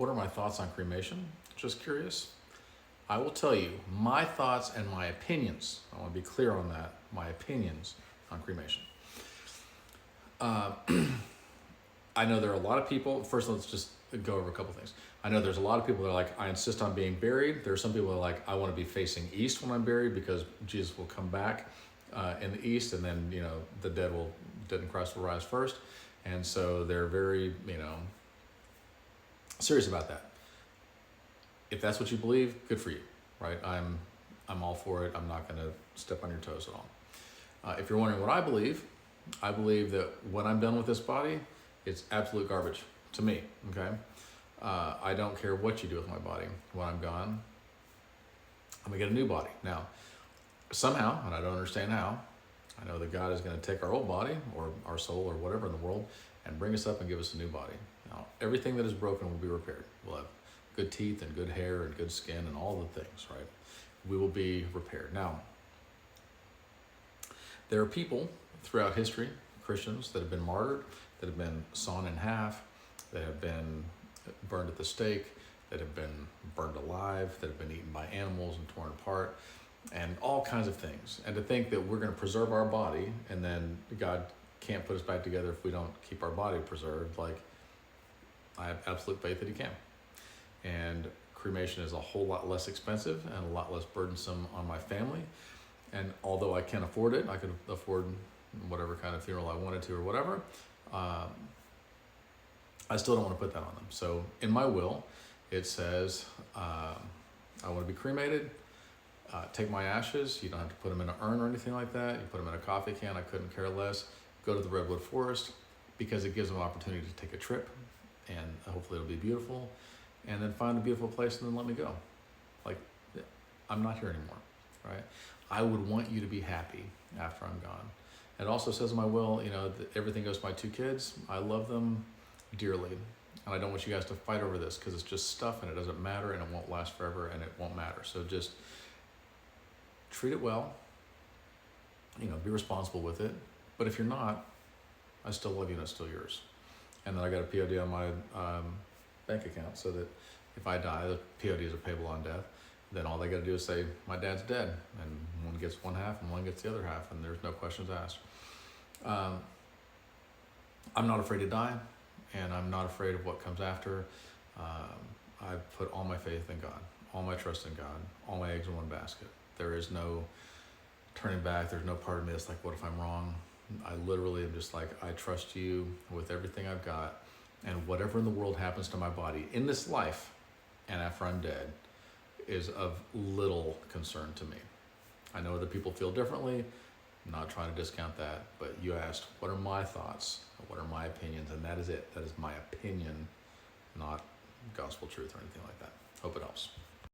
What are my thoughts on cremation? Just curious. I will tell you my thoughts and my opinions. I want to be clear on that. My opinions on cremation. I know there are a lot of people. First, let's just go over a couple things. I know there's a lot of people that are like, I insist on being buried. There are some people that are like, I want to be facing east when I'm buried because Jesus will come back in the east, and then the dead and Christ will rise first, and so they're very serious about that. If that's what you believe, good for you, right? I'm all for it. I'm not going to step on your toes at all. If you're wondering what I believe that when I'm done with this body, it's absolute garbage to me, okay? I don't care what you do with my body. When I'm gone, I'm gonna get a new body. Now, somehow, and I don't understand how, I know that God is gonna take our old body, or our soul, or whatever in the world, and bring us up and give us a new body. Now, everything that is broken will be repaired. We'll have good teeth and good hair and good skin and all the things, right? We will be repaired. Now, there are people throughout history, Christians, that have been martyred, that have been sawn in half, that have been burned at the stake, that have been burned alive, that have been eaten by animals and torn apart, and all kinds of things. And to think that we're going to preserve our body and then God can't put us back together if we don't keep our body preserved, like, I have absolute faith that he can. And cremation is a whole lot less expensive and a lot less burdensome on my family. And although I can't afford it, I could afford whatever kind of funeral I wanted to or whatever, I still don't want to put that on them. So in my will, it says, I want to be cremated, take my ashes. You don't have to put them in an urn or anything like that. You put them in a coffee can. I couldn't care less. Go to the redwood forest, because it gives them an opportunity to take a trip, and hopefully it'll be beautiful, and then find a beautiful place and then let me go. Like, I'm not here anymore, right? I would want you to be happy after I'm gone. It also says in my will, that everything goes to my 2 kids. I love them dearly, and I don't want you guys to fight over this, because it's just stuff and it doesn't matter and it won't last forever and it won't matter. So just treat it well, be responsible with it. But if you're not, I still love you and it's still yours. And then I got a POD on my bank account, so that if I die, the PODs are payable on death. Then all they got to do is say, my dad's dead, and one gets one half and one gets the other half, and there's no questions asked. I'm not afraid to die, and I'm not afraid of what comes after. I put all my faith in God, all my trust in God, all my eggs in one basket. There is no turning back. There's no part of me that's like, what if I'm wrong? I literally am just like, I trust you with everything I've got, and whatever in the world happens to my body in this life and after I'm dead is of little concern to me. I know other people feel differently. I'm not trying to discount that, but you asked, what are my thoughts? What are my opinions? And that is it. That is my opinion, not gospel truth or anything like that. Hope it helps.